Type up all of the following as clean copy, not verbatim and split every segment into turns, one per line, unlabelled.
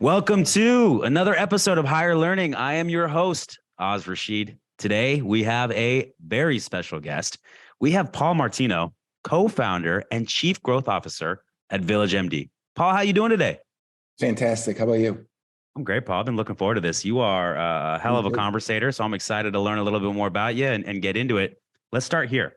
Welcome to another episode of Higher Learning. I am your host, Rashid. Today, we have a very special guest. We have Paul Martino, co-founder and chief growth officer at VillageMD. Paul, how you doing today?
Fantastic. How about you?
I'm great, Paul. I've been looking forward to this. You are a hell of a conversator, so I'm excited to learn a little bit more about you and get into it. Let's start here.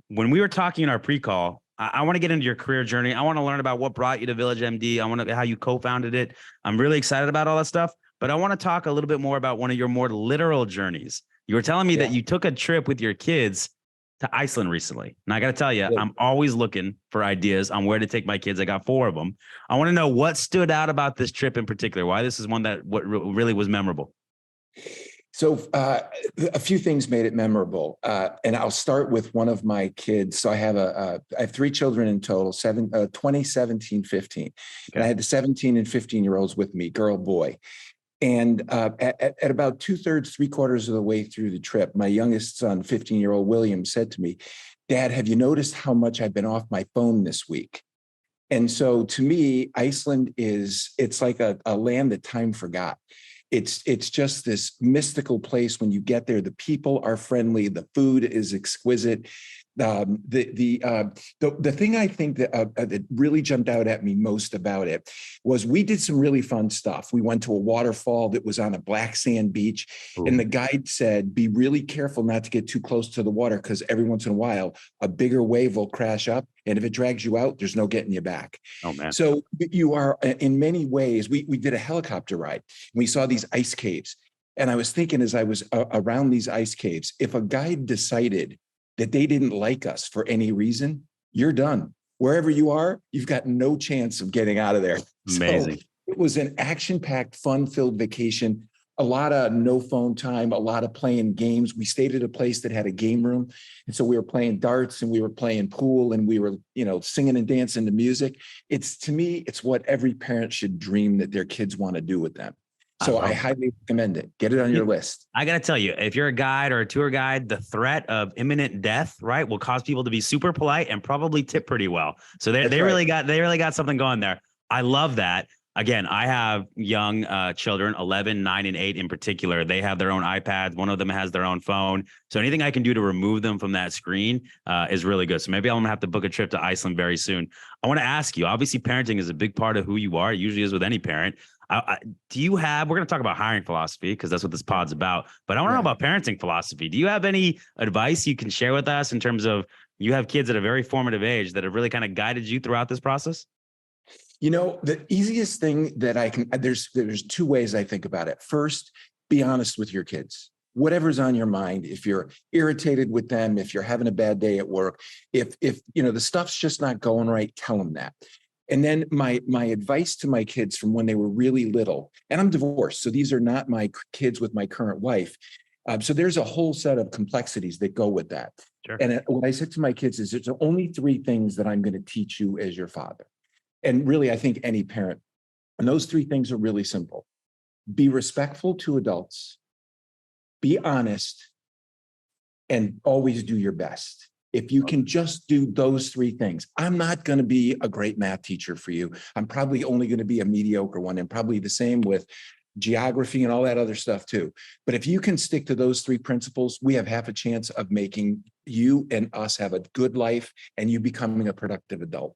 When we were talking in our pre-call, I want to get into your career journey. I want to learn about what brought you to VillageMD. I want to how you co-founded it. I'm really excited about all that stuff, but I want to talk a little bit more about one of your more literal journeys. You were telling me that you took a trip with your kids to Iceland recently. And I got to tell you, I'm always looking for ideas on where to take my kids. I got 4 of them. I want to know what stood out about this trip in particular, why this is one that really was memorable.
So a few things made it memorable. And I'll start with one of my kids. So I have 3 children in total, 20, 17, 15. Okay. And I had the 17 and 15-year-olds with me, girl, boy. And at about 2/3, 3/4 of the way through the trip, my youngest son, 15-year-old William, said to me, "Dad, have you noticed how much I've been off my phone this week?" And so to me, Iceland it's like a land that time forgot. It's just this mystical place. When you get there, the people are friendly, the food is exquisite. The thing I think that really jumped out at me most about it was we did some really fun stuff. We went to a waterfall that was on a black sand beach. Ooh. And the guide said, be really careful not to get too close to the water, because every once in a while, a bigger wave will crash up. And if it drags you out, there's no getting you back. Oh, man. So you are, in many ways, we did a helicopter ride. And we saw these ice caves. And I was thinking, as I was around these ice caves, if a guide decided that they didn't like us for any reason, you're done. Wherever you are, you've got no chance of getting out of there.
Amazing.
So it was an action-packed, fun-filled vacation, a lot of no phone time, a lot of playing games. We stayed at a place that had a game room. And so we were playing darts and we were playing pool and we were, singing and dancing to music. To me, it's what every parent should dream that their kids want to do with them. So I highly recommend it. Get it on your list.
I got to tell you, if you're a guide or a tour guide, the threat of imminent death, right, will cause people to be super polite and probably tip pretty well. So they really got something going there. I love that. Again, I have young children, 11, 9, and 8 in particular. They have their own iPads. One of them has their own phone. So anything I can do to remove them from that screen is really good. So maybe I'm going to have to book a trip to Iceland very soon. I want to ask you, obviously parenting is a big part of who you are. It usually is with any parent. We're going to talk about hiring philosophy because that's what this pod's about, but I want to know about parenting philosophy. Do you have any advice you can share with us in terms of, you have kids at a very formative age that have really kind of guided you throughout this process?
The easiest thing that there's 2 ways I think about it. First, be honest with your kids. Whatever's on your mind, if you're irritated with them, if you're having a bad day at work, if the stuff's just not going right, tell them that. And then my advice to my kids from when they were really little, and I'm divorced, so these are not my kids with my current wife. So there's a whole set of complexities that go with that. Sure. And what I said to my kids is, there's only 3 things that I'm going to teach you as your father. And really, I think any parent. And those 3 things are really simple. Be respectful to adults, be honest, and always do your best. If you can just do those 3 things, I'm not going to be a great math teacher for you. I'm probably only going to be a mediocre one, and probably the same with geography and all that other stuff too. But if you can stick to those 3 principles, we have half a chance of making you and us have a good life and you becoming a productive adult.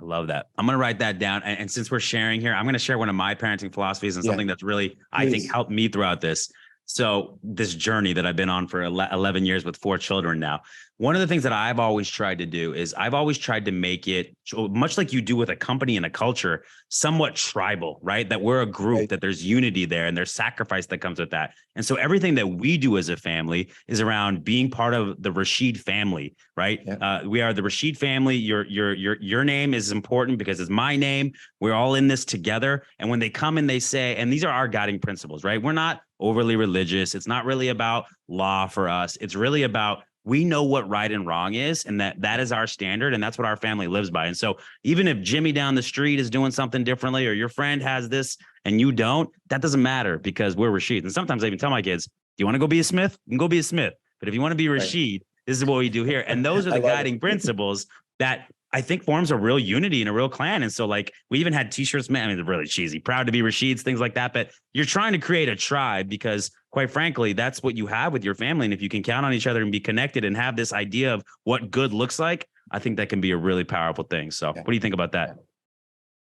I love that. I'm going to write that down. And since we're sharing here, I'm going to share one of my parenting philosophies and something that's really, I think, helped me throughout this. So this journey that I've been on for 11 years with 4 children now, one of the things that I've always tried to do is I've always tried to make it, much like you do with a company and a culture, somewhat tribal, right? That we're a group, that there's unity there and there's sacrifice that comes with that. And so everything that we do as a family is around being part of the Rashid family, right? Yeah. We are the Rashid family. Your name is important because it's my name. We're all in this together. And when they come and they say, and these are our guiding principles, right? We're not overly religious. It's not really about law for us. It's really about, we know what right and wrong is, and that is our standard, and that's what our family lives by. And so even if Jimmy down the street is doing something differently, or your friend has this and you don't, that doesn't matter because we're Rashid. And sometimes I even tell my kids, do you want to go be a Smith? You can go be a Smith. But if you want to be Rashid, this is what we do here. And those are the guiding principles that I think forms a real unity and a real clan. And so like we even had t-shirts, man, I mean, they're really cheesy, proud to be Rashid's, things like that. But you're trying to create a tribe because quite frankly, that's what you have with your family. And if you can count on each other and be connected and have this idea of what good looks like, I think that can be a really powerful thing. So what do you think about that?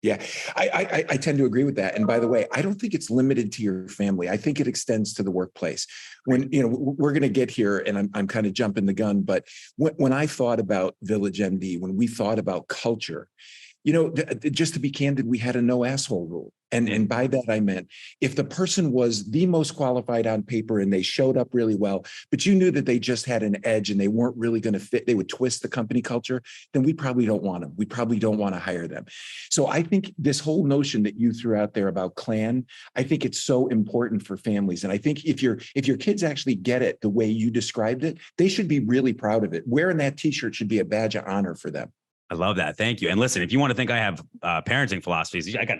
Yeah, I tend to agree with that. And by the way, I don't think it's limited to your family. I think it extends to the workplace. When, you know, we're going to get here and I'm kind of jumping the gun, but when I thought about VillageMD, when we thought about culture, you know, just to be candid, we had a no asshole rule. And by that, I meant if the person was the most qualified on paper and they showed up really well, but you knew that they just had an edge and they weren't really going to fit, they would twist the company culture, then we probably don't want them. We probably don't want to hire them. So I think this whole notion that you threw out there about clan, I think it's so important for families. And I think if your kids actually get it the way you described it, they should be really proud of it. Wearing that t-shirt should be a badge of honor for them.
I love that. Thank you. And listen, if you want to think I have parenting philosophies, I got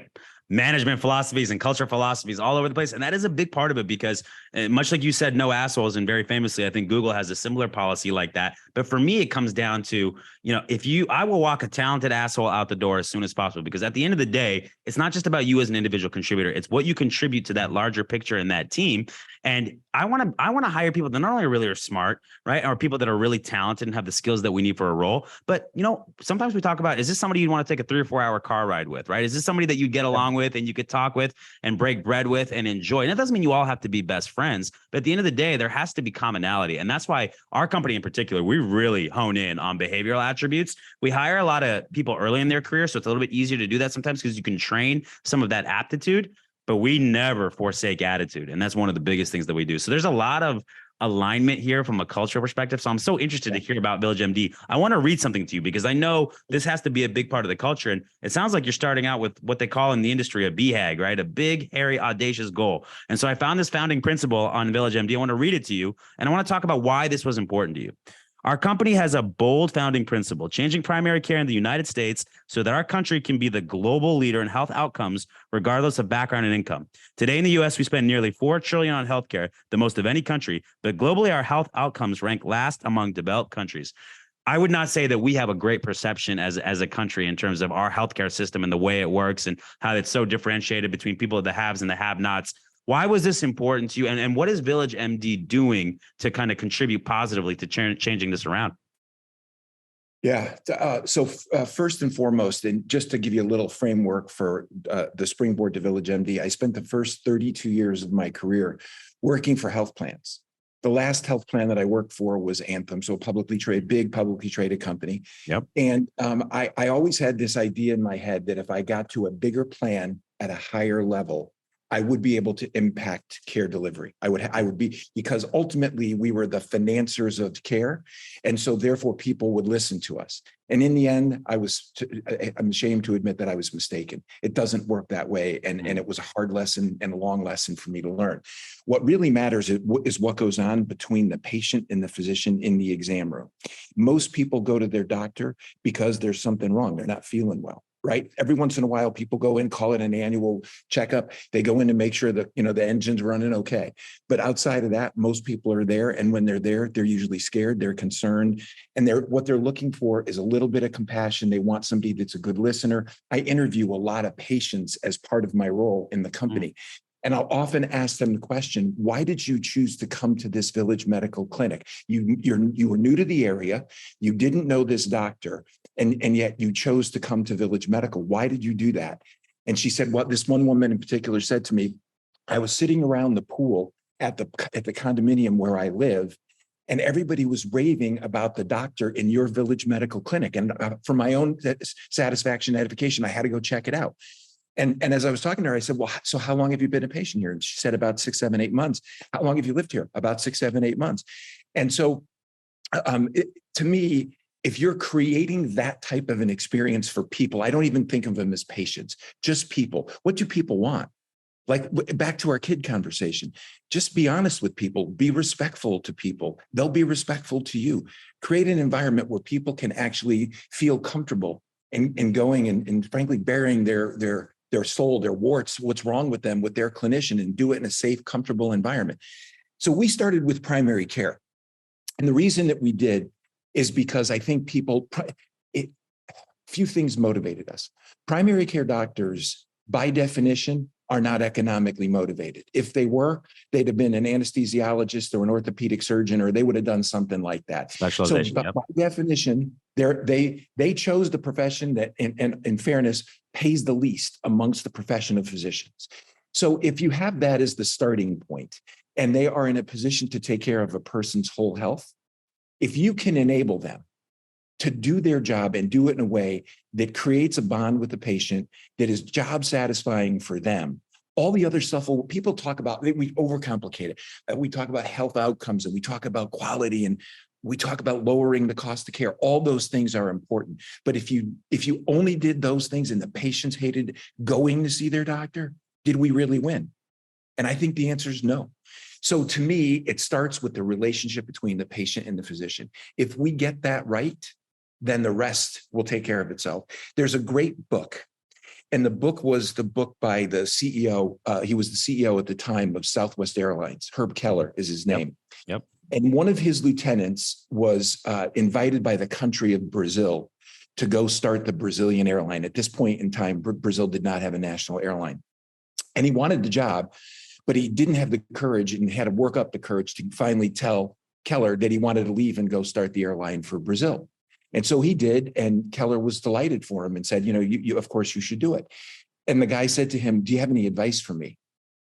management philosophies and culture philosophies all over the place. And that is a big part of it because much like you said, no assholes. And very famously, I think Google has a similar policy like that. But for me, it comes down to, you know, I will walk a talented asshole out the door as soon as possible, because at the end of the day, it's not just about you as an individual contributor. It's what you contribute to that larger picture in that team. And I want to hire people that not only really are smart, right, or people that are really talented and have the skills that we need for a role. But, you know, sometimes we talk about, is this somebody you'd want to take a 3 or 4 hour car ride with, right? Is this somebody that you get along with and you could talk with and break bread with and enjoy? And that doesn't mean you all have to be best friends, but at the end of the day, there has to be commonality. And that's why our company in particular, we really hone in on behavioral attributes. We hire a lot of people early in their career, so it's a little bit easier to do that sometimes because you can train some of that aptitude, but we never forsake attitude. And that's one of the biggest things that we do. So there's a lot of alignment here from a cultural perspective. So I'm so interested to hear about VillageMD. I want to read something to you because I know this has to be a big part of the culture. And it sounds like you're starting out with what they call in the industry a BHAG, right? A big, hairy, audacious goal. And so I found this founding principle on VillageMD. I want to read it to you. And I want to talk about why this was important to you. Our company has a bold founding principle, changing primary care in the United States so that our country can be the global leader in health outcomes, regardless of background and income. Today in the U.S., we spend nearly $4 trillion on healthcare, the most of any country, but globally, our health outcomes rank last among developed countries. I would not say that we have a great perception as a country in terms of our healthcare system and the way it works and how it's so differentiated between people, the haves and the have-nots. Why was this important to you? And what is VillageMD doing to kind of contribute positively to changing this around?
Yeah. So first and foremost, and just to give you a little framework for the springboard to VillageMD, I spent the first 32 years of my career working for health plans. The last health plan that I worked for was Anthem, so a big publicly traded company.
Yep. And
I always had this idea in my head that if I got to a bigger plan at a higher level, I would be able to impact care delivery. I would be, because ultimately we were the financiers of care. And so therefore people would listen to us. And in the end, I'm ashamed to admit that I was mistaken. It doesn't work that way. And it was a hard lesson and a long lesson for me to learn. What really matters is what goes on between the patient and the physician in the exam room. Most people go to their doctor because there's something wrong. They're not feeling well. Right? Every once in a while, people go in, call it an annual checkup. They go in to make sure that, the engine's running okay. But outside of that, most people are there. And when they're there, they're usually scared, they're concerned. And what they're looking for is a little bit of compassion. They want somebody that's a good listener. I interview a lot of patients as part of my role in the company. And I'll often ask them the question, why did you choose to come to this Village Medical Clinic? You were new to the area. You didn't know this doctor, and yet you chose to come to Village Medical. Why did you do that? And she said, well, this one woman in particular said to me, I was sitting around the pool at the condominium where I live, and everybody was raving about the doctor in your Village Medical Clinic. And for my own satisfaction and edification, I had to go check it out. And as I was talking to her, I said, well, so how long have you been a patient here? And she said, about 6, 7, 8 months. How long have you lived here? About 6, 7, 8 months. And so to me, if you're creating that type of an experience for people, I don't even think of them as patients, just people. What do people want? Like back to our kid conversation, just be honest with people, be respectful to people. They'll be respectful to you. Create an environment where people can actually feel comfortable in going and frankly, bearing their soul, their warts, what's wrong with them, with their clinician, and do it in a safe, comfortable environment. So we started with primary care. And the reason that we did is because I think few things motivated us. Primary care doctors, by definition, are not economically motivated. If they were, they'd have been an anesthesiologist or an orthopedic surgeon, or they would have done something like that.
Specialization.
So by definition, they chose the profession that, in fairness, pays the least amongst the profession of physicians. So if you have that as the starting point, and they are in a position to take care of a person's whole health, if you can enable them to do their job and do it in a way that creates a bond with the patient, that is job satisfying for them. All the other stuff, people talk about, we overcomplicate it. We talk about health outcomes, and we talk about quality, and we talk about lowering the cost of care. All those things are important. But if you only did those things and the patients hated going to see their doctor, did we really win? And I think the answer is no. So to me, it starts with the relationship between the patient and the physician. If we get that right, then the rest will take care of itself. There's a great book, and the book was the book by the CEO. He was the CEO at the time of Southwest Airlines. Herb Keller is his name.
Yep.
And one of his lieutenants was invited by the country of Brazil to go start the Brazilian airline. At this point in time, Brazil did not have a national airline. And he wanted the job, but he didn't have the courage and had to work up the courage to finally tell Keller that he wanted to leave and go start the airline for Brazil. And so he did, and Keller was delighted for him and said, you of course you should do it. And the guy said to him, do you have any advice for me?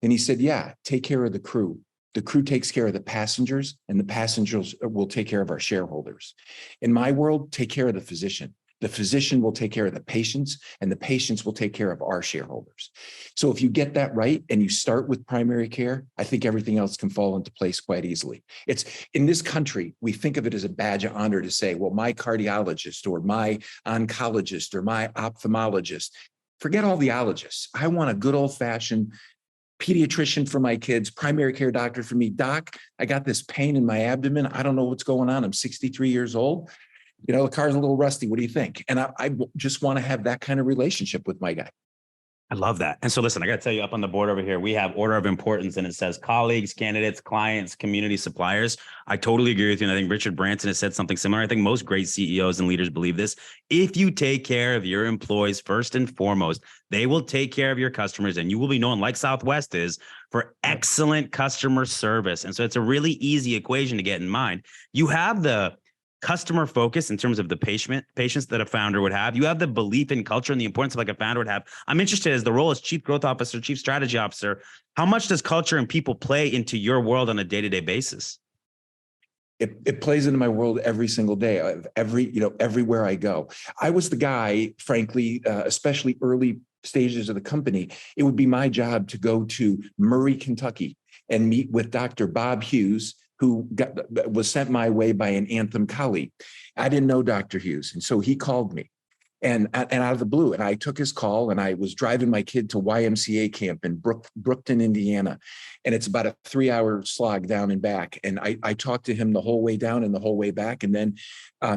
And he said, yeah, take care of the crew. The crew takes care of the passengers, and the passengers will take care of our shareholders. In my world, take care of the physician. The physician will take care of the patients, and the patients will take care of our shareholders. So if you get that right and you start with primary care, I think everything else can fall into place quite easily. It's in this country, we think of it as a badge of honor to say, well, my cardiologist or my oncologist or my ophthalmologist. Forget all the ologists. I want a good old fashioned pediatrician for my kids, primary care doctor for me. Doc, I got this pain in my abdomen. I don't know what's going on. I'm 63 years old. The car's a little rusty. What do you think? And I just want to have that kind of relationship with my guy.
I love that. And so listen, I got to tell you, up on the board over here, we have order of importance, and it says colleagues, candidates, clients, community, suppliers. I totally agree with you. And I think Richard Branson has said something similar. I think most great CEOs and leaders believe this. If you take care of your employees first and foremost, they will take care of your customers, and you will be known, like Southwest is, for excellent customer service. And so it's a really easy equation to get in mind. You have the customer focus in terms of the patients that a founder would have. You have the belief in culture and the importance of like a founder would have. I'm interested, as the role as chief growth officer, chief strategy officer, how much does culture and people play into your world on a day-to-day basis?
It plays into my world every single day, everywhere I go. I was the guy, frankly, especially early stages of the company, it would be my job to go to Murray, Kentucky, and meet with Dr. Bob Hughes, who was sent my way by an Anthem colleague. I didn't know Dr. Hughes. And so he called me and out of the blue, and I took his call, and I was driving my kid to YMCA camp in Brookton, Indiana. And it's about a 3-hour slog down and back. And I talked to him the whole way down and the whole way back. And then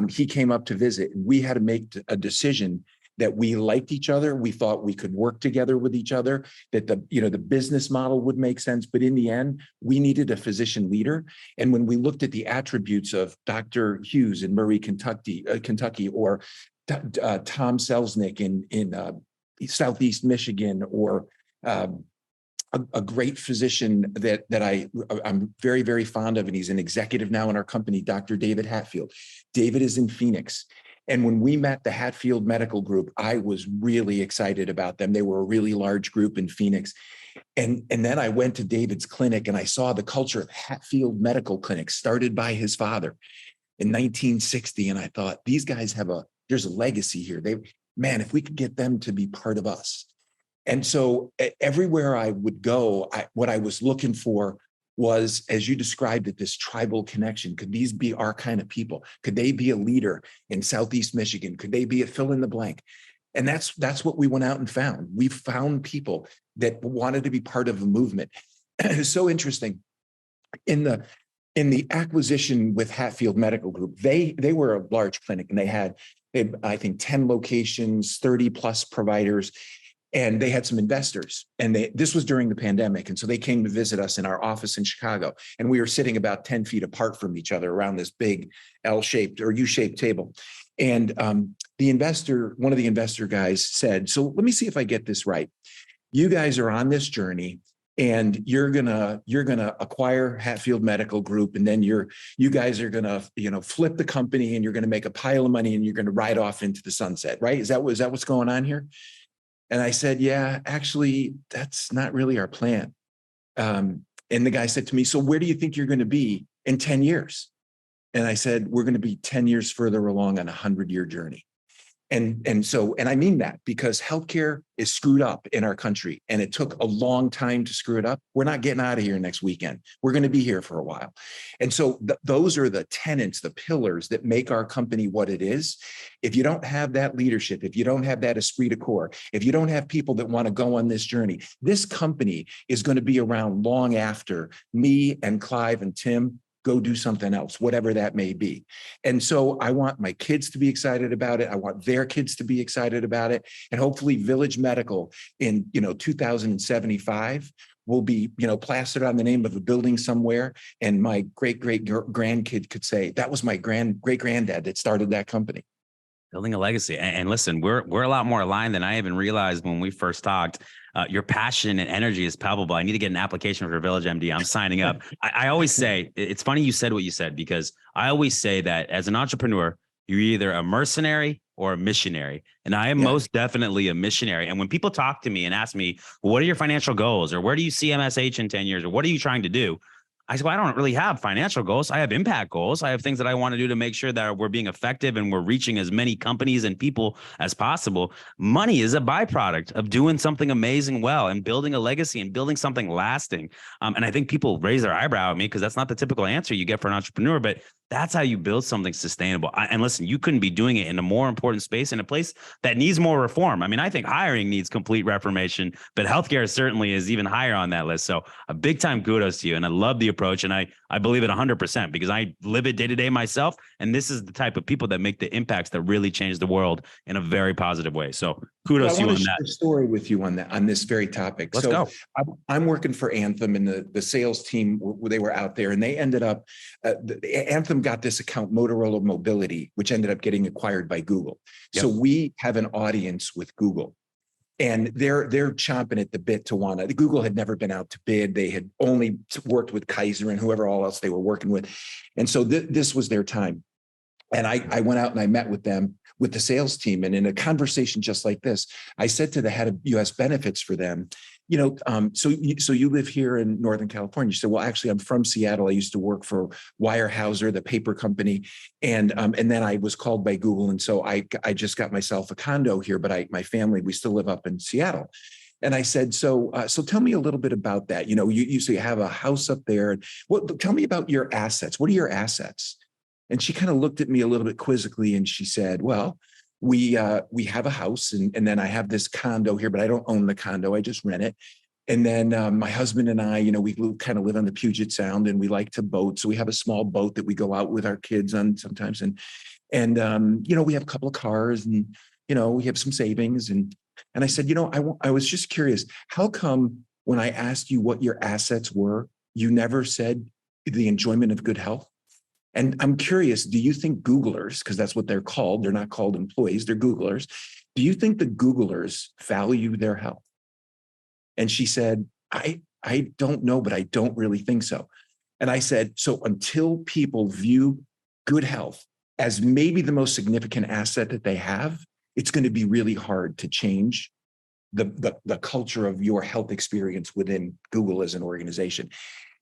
he came up to visit, and we had to make a decision that we liked each other. We thought we could work together with each other, that the business model would make sense. But in the end, we needed a physician leader. And when we looked at the attributes of Dr. Hughes in Murray, Kentucky, or Tom Selznick in Southeast Michigan, or a great physician that I'm very, very fond of, and he's an executive now in our company, Dr. David Hatfield. David is in Phoenix. And when we met the Hatfield Medical Group, I was really excited about them. They were a really large group in Phoenix. And then I went to David's clinic, and I saw the culture of Hatfield Medical Clinic, started by his father in 1960. And I thought, these guys there's a legacy here. If we could get them to be part of us. And so everywhere I would go, what I was looking for was, as you described it, this tribal connection. Could these be our kind of people? Could they be a leader in Southeast Michigan? Could they be a fill in the blank? And that's what we went out and found. We found people that wanted to be part of a movement. It's so interesting. In the acquisition with Hatfield Medical Group, they were a large clinic, and they had, I think, 10 locations, 30 plus providers. And they had some investors, and this was during the pandemic. And so they came to visit us in our office in Chicago, and we were sitting about 10 feet apart from each other around this big L-shaped or U-shaped table. And one of the investor guys said, so let me see if I get this right. You guys are on this journey and you're gonna acquire Hatfield Medical Group, and then you guys are gonna flip the company, and you're gonna make a pile of money, and you're gonna ride off into the sunset, right? Is that what's going on here? And I said, yeah, actually, that's not really our plan. And the guy said to me, so where do you think you're going to be in 10 years? And I said, we're going to be 10 years further along on a 100-year journey. And I mean that because healthcare is screwed up in our country, and it took a long time to screw it up. We're not getting out of here next weekend. We're going to be here for a while. And so those are the tenets, the pillars that make our company what it is. If you don't have that leadership, if you don't have that esprit de corps, if you don't have people that want to go on this journey, this company is going to be around long after me and Clive and Tim go do something else, whatever that may be. And so I want my kids to be excited about it. I want their kids to be excited about it. And hopefully Village Medical in 2075 will be plastered on the name of a building somewhere. And my great grandkid could say, that was my great granddad that started that company.
Building a legacy. And listen, we're a lot more aligned than I even realized when we first talked. Your passion and energy is palpable. I need to get an application for VillageMD. I'm signing up. I always say, it's funny you said what you said, because I always say that as an entrepreneur, you're either a mercenary or a missionary. And I am most definitely a missionary. And when people talk to me and ask me, well, what are your financial goals? Or where do you see MSH in 10 years? Or what are you trying to do? I said, well, I don't really have financial goals. I have impact goals. I have things that I want to do to make sure that we're being effective and we're reaching as many companies and people as possible. Money is a byproduct of doing something amazing well and building a legacy and building something lasting. And I think people raise their eyebrow at me because that's not the typical answer you get for an entrepreneur, but that's how you build something sustainable. And listen, you couldn't be doing it in a more important space, in a place that needs more reform. I mean, I think hiring needs complete reformation, but healthcare certainly is even higher on that list. So a big time kudos to you. And I love the approach. And I believe it 100% because I live it day to day myself. And this is the type of people that make the impacts that really change the world in a very positive way. So kudos to you on that. I want to share a story
with you on this very topic.
Let's go.
I'm working for Anthem, and the sales team, they were out there, and they ended up, Anthem got this account, Motorola Mobility, which ended up getting acquired by Google. Yep. So we have an audience with Google, and they're chomping at the bit to want to. Google had never been out to bid. They had only worked with Kaiser and whoever all else they were working with. And so this was their time. And I went out and I met with them, with the sales team. And in a conversation just like this, I said to the head of US benefits for them, so you live here in Northern California. She said, well, actually, I'm from Seattle. I used to work for Weyerhaeuser, the paper company. And then I was called by Google. And so I just got myself a condo here, but my family, we still live up in Seattle. And I said, so tell me a little bit about that. You say you have a house up there. Tell me about your assets. What are your assets? And she kind of looked at me a little bit quizzically, and she said, well, we have a house, and then I have this condo here, but I don't own the condo. I just rent it. And then my husband and I, we kind of live on the Puget Sound, and we like to boat. So we have a small boat that we go out with our kids on sometimes. And we have a couple of cars, and, we have some savings. And I said, I was just curious, how come when I asked you what your assets were, you never said the enjoyment of good health? And I'm curious, do you think Googlers, because that's what they're called, they're not called employees, they're Googlers. Do you think the Googlers value their health? And she said, I don't know, but I don't really think so. And I said, so until people view good health as maybe the most significant asset that they have, it's going to be really hard to change the culture of your health experience within Google as an organization.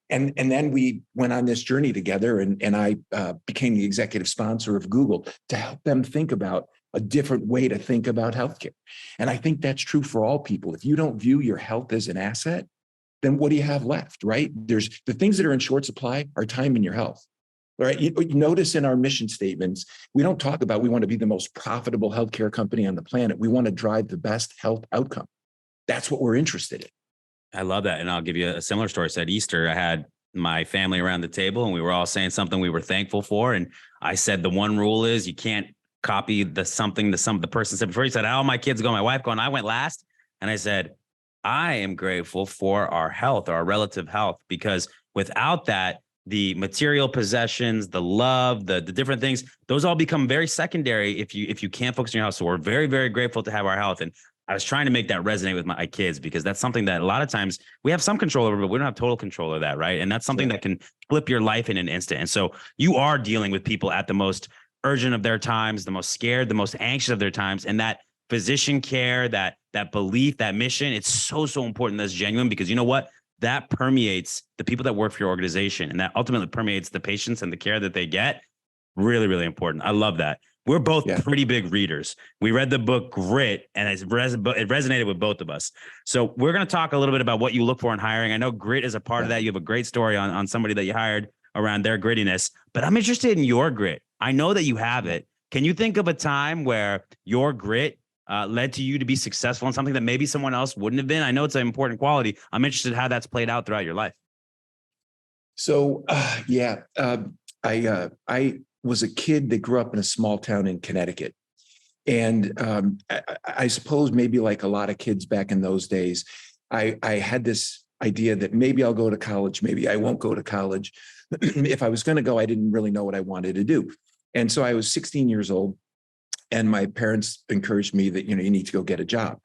And then we went on this journey together, and I became the executive sponsor of Google to help them think about a different way to think about healthcare. And I think that's true for all people. If you don't view your health as an asset, then what do you have left, right? There's the things that are in short supply are time and your health. All right. You notice in our mission statements, we don't talk about we want to be the most profitable healthcare company on the planet. We want to drive the best health outcome. That's what we're interested in.
I love that. And I'll give you a similar story. So at Easter, I had my family around the table, and we were all saying something we were thankful for. And I said, the one rule is you can't copy the person said before. He said, all my kids go, my wife go, and I went last. And I said, I am grateful for our health, our relative health, because without that, the material possessions, the love, the different things, those all become very secondary if you can't focus on your health. So we're very, very grateful to have our health. And I was trying to make that resonate with my kids, because that's something that a lot of times we have some control over, but we don't have total control of that, right? And that's something that can flip your life in an instant. And so you are dealing with people at the most urgent of their times, the most scared, the most anxious of their times. And that physician care, that belief, that mission, it's so, so important. That's genuine, because you know what? That permeates the people that work for your organization, and that ultimately permeates the patients and the care that they get. Really, really important. I love that. We're both pretty big readers. We read the book Grit, and it resonated with both of us. So we're going to talk a little bit about what you look for in hiring. I know Grit is a part of that. You have a great story on somebody that you hired around their grittiness, but I'm interested in your grit. I know that you have it. Can you think of a time where your grit led to you to be successful in something that maybe someone else wouldn't have been? I know it's an important quality. I'm interested in how that's played out throughout your life.
So, I was a kid that grew up in a small town in Connecticut. And I suppose maybe like a lot of kids back in those days, I had this idea that maybe I'll go to college, maybe I won't go to college. If I was going to go, I didn't really know what I wanted to do. And so I was 16 years old, and my parents encouraged me that, you need to go get a job.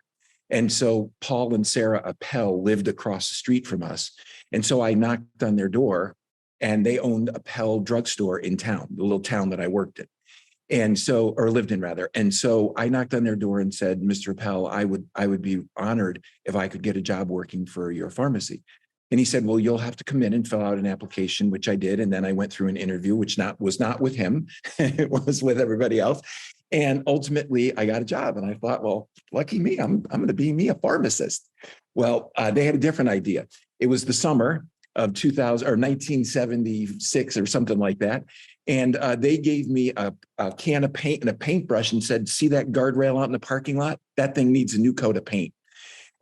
And so Paul and Sarah Appel lived across the street from us. And so I knocked on their door, and they owned Appel drugstore in town, the little town that I worked in. And so, or lived in rather. And so I knocked on their door and said, Mr. Appel, I would be honored if I could get a job working for your pharmacy. And he said, well, you'll have to come in and fill out an application, which I did. And then I went through an interview, which was not with him. It was with everybody else. And ultimately I got a job, and I thought, well, lucky me, I'm going to be me a pharmacist. Well, they had a different idea. It was the summer of 2000 or 1976 or something like that. And they gave me a can of paint and a paintbrush and said, see that guardrail out in the parking lot? That thing needs a new coat of paint.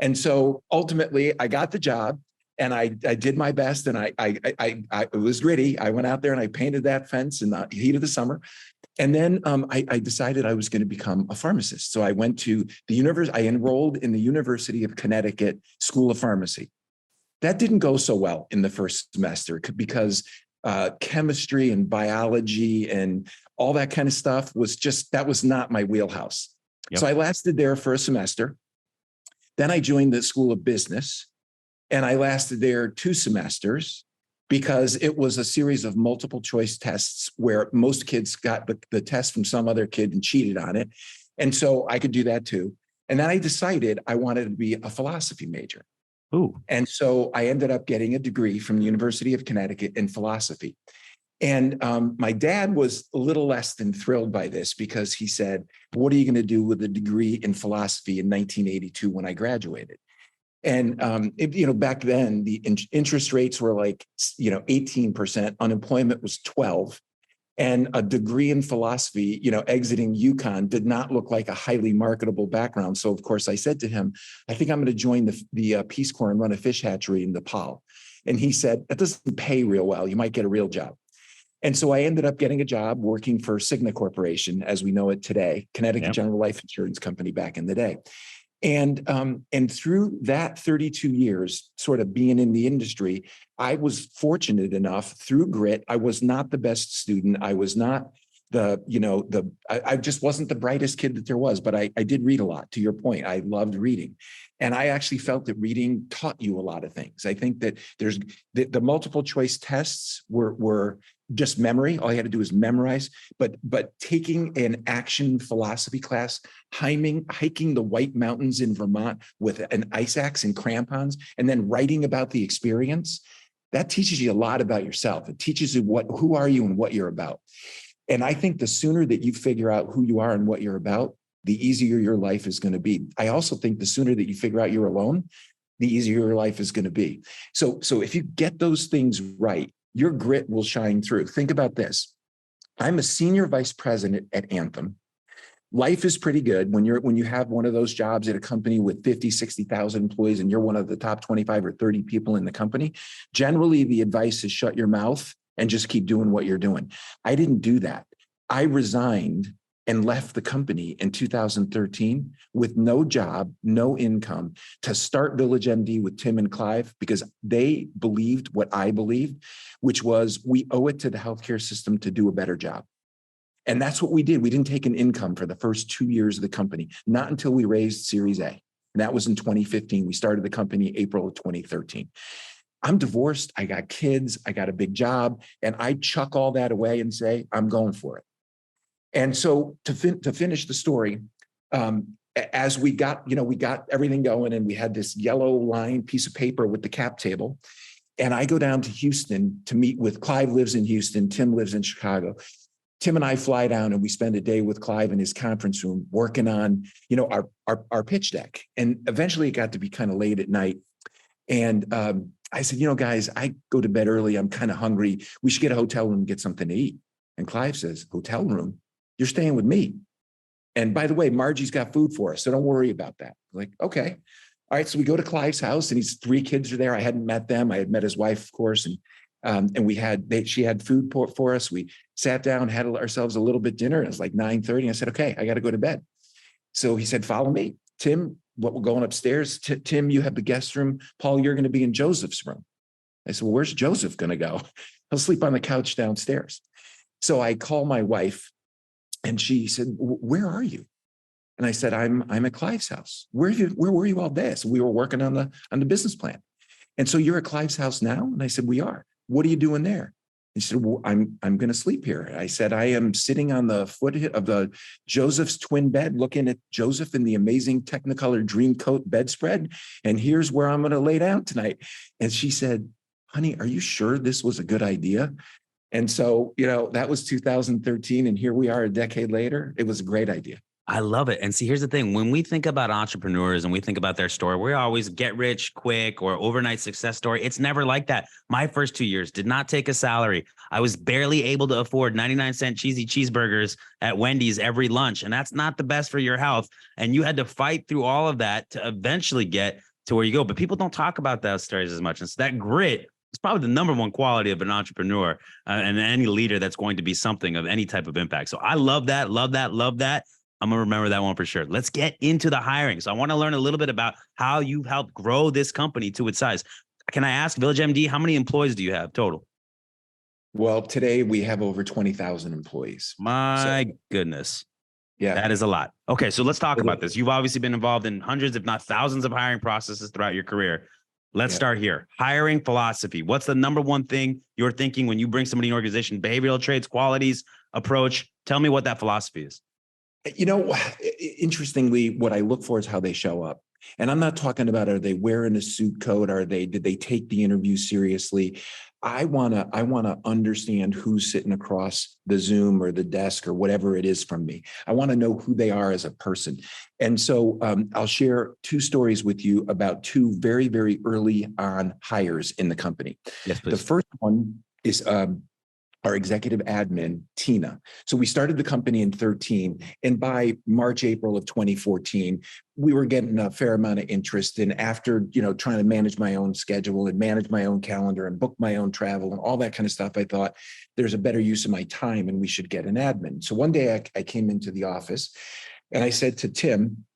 And so ultimately I got the job, and I did my best, and I was gritty. I went out there and I painted that fence in the heat of the summer. And then I decided I was going to become a pharmacist. So I went to the university. I enrolled in the University of Connecticut School of Pharmacy. That didn't go so well in the first semester because chemistry and biology and all that kind of stuff that was not my wheelhouse. Yep. So I lasted there for a semester. Then I joined the School of Business, and I lasted there 2 semesters because it was a series of multiple choice tests where most kids got the test from some other kid and cheated on it. And so I could do that too. And then I decided I wanted to be a philosophy major.
Ooh.
And so I ended up getting a degree from the University of Connecticut in philosophy. And my dad was a little less than thrilled by this, because he said, what are you going to do with a degree in philosophy in 1982 when I graduated? And, back then the interest rates were like, 18%, unemployment was 12%. And a degree in philosophy, exiting UConn did not look like a highly marketable background. So of course I said to him, I think I'm going to join the Peace Corps and run a fish hatchery in Nepal. And he said, that doesn't pay real well. You might get a real job. And so I ended up getting a job working for Cigna Corporation, as we know it today, Connecticut General Life Insurance Company back in the day. And through that 32 years, sort of being in the industry, I was fortunate enough through grit. I was not the best student. I was not I just wasn't the brightest kid that there was, but I did read a lot. To your point, I loved reading. And I actually felt that reading taught you a lot of things. I think that there's the multiple choice tests were just memory. All you had to do is memorize, but taking an action philosophy class, hiking the White Mountains in Vermont with an ice axe and crampons, and then writing about the experience, that teaches you a lot about yourself. It teaches you who are you and what you're about. And I think the sooner that you figure out who you are and what you're about, the easier your life is going to be. I also think the sooner that you figure out you're alone, the easier your life is going to be. So if you get those things right, your grit will shine through. Think about this. I'm a senior vice president at Anthem. Life is pretty good when you have one of those jobs at a company with 50, 60,000 employees and you're one of the top 25 or 30 people in the company. Generally, the advice is shut your mouth and just keep doing what you're doing. I didn't do that. I resigned and left the company in 2013 with no job, no income, to start VillageMD with Tim and Clive, because they believed what I believed, which was we owe it to the healthcare system to do a better job. And that's what we did. We didn't take an income for the first 2 years of the company, not until we raised Series A. And that was in 2015. We started the company April of 2013. I'm divorced. I got kids. I got a big job. And I chuck all that away and say, I'm going for it. And so to finish the story, as we got everything going, and we had this yellow lined piece of paper with the cap table. And I go down to Houston to meet with Clive. Lives in Houston. Tim lives in Chicago. Tim and I fly down and we spend a day with Clive in his conference room working on, our pitch deck. And eventually it got to be kind of late at night. And I said, guys, I go to bed early. I'm kind of hungry. We should get a hotel room and get something to eat. And Clive says, hotel room? You're staying with me. And by the way, Margie's got food for us, so don't worry about that. I'm like, okay. All right. So we go to Clive's house, and his 3 kids are there. I hadn't met them. I had met his wife, of course. And she had food for us. We sat down, had ourselves a little bit dinner. It was like 9:30. I said, okay, I got to go to bed. So he said, follow me. Tim, we're going upstairs. Tim, you have the guest room. Paul, you're going to be in Joseph's room. I said, well, where's Joseph going to go? He'll sleep on the couch downstairs. So I call my wife, and she said, where are you? And I said, I'm at Clive's house. Where were you all day? So we were working on the business plan. And so you're at Clive's house now? And I said, we are. What are you doing there? He said, well, I'm going to sleep here. I said, I am sitting on the foot of the Joseph's twin bed, looking at Joseph in the amazing Technicolor Dreamcoat bedspread. And here's where I'm going to lay down tonight. And she said, honey, are you sure this was a good idea? And so, that was 2013. And here we are a decade later. It was a great idea.
I love it. And see, here's the thing. When we think about entrepreneurs and we think about their story, we always get rich quick or overnight success story. It's never like that. My first 2 years did not take a salary. I was barely able to afford 99-cent cheesy cheeseburgers at Wendy's every lunch. And that's not the best for your health. And you had to fight through all of that to eventually get to where you go. But people don't talk about those stories as much. And so that grit is probably the number one quality of an entrepreneur and any leader that's going to be something of any type of impact. So I love that, love that, love that. I'm going to remember that one for sure. Let's get into the hiring. So I want to learn a little bit about how you've helped grow this company to its size. Can I ask, VillageMD, how many employees do you have total?
Well, today we have over 20,000 employees.
My goodness.
Yeah.
That is a lot. Okay, so let's talk about this. You've obviously been involved in hundreds, if not thousands of hiring processes throughout your career. Let's start here. Hiring philosophy. What's the number one thing you're thinking when you bring somebody in an organization? Behavioral traits, qualities, approach. Tell me what that philosophy is.
Interestingly, what I look for is how they show up. And I'm not talking about, are they wearing a suit coat? Did they take the interview seriously? I want to understand who's sitting across the Zoom or the desk or whatever it is from me. I want to know who they are as a person. And so I'll share 2 stories with you about 2 very, very early on hires in the company.
Yes, please.
The first one is our executive admin, Tina. So we started the company in 2013. And by March, April of 2014, we were getting a fair amount of interest. And after, trying to manage my own schedule and manage my own calendar and book my own travel and all that kind of stuff, I thought there's a better use of my time and we should get an admin. So one day I came into the office and I said to Tim,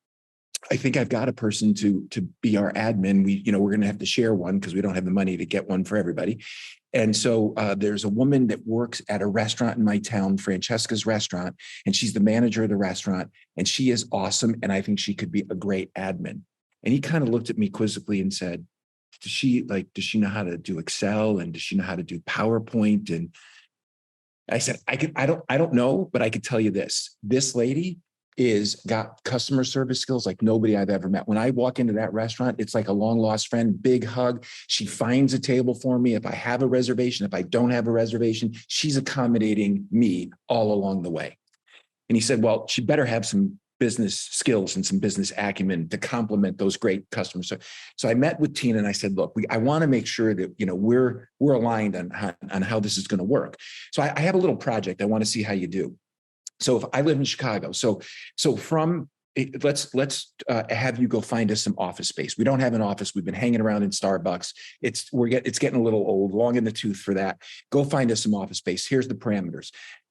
I think I've got a person to be our admin. We're going to have to share one because we don't have the money to get one for everybody. And so there's a woman that works at a restaurant in my town, Francesca's Restaurant, and she's the manager of the restaurant, and she is awesome. And I think she could be a great admin. And he kind of looked at me quizzically and said, does she know how to do Excel? And does she know how to do PowerPoint? And I said, I don't know, but I could tell you this lady got customer service skills like nobody I've ever met. When I walk into that restaurant, it's like a long lost friend, big hug. She finds a table for me. If I have a reservation, if I don't have a reservation, she's accommodating me all along the way. And he said, well, she better have some business skills and some business acumen to complement those great customers. So I met with Tina and I said, look, I want to make sure that, we're aligned on how this is going to work. So I have a little project. I want to see how you do. So if I live in Chicago, so from let's have you go find us some office space. We don't have an office. We've been hanging around in Starbucks. It's getting a little old, long in the tooth for that. Go find us some office space. Here's the parameters.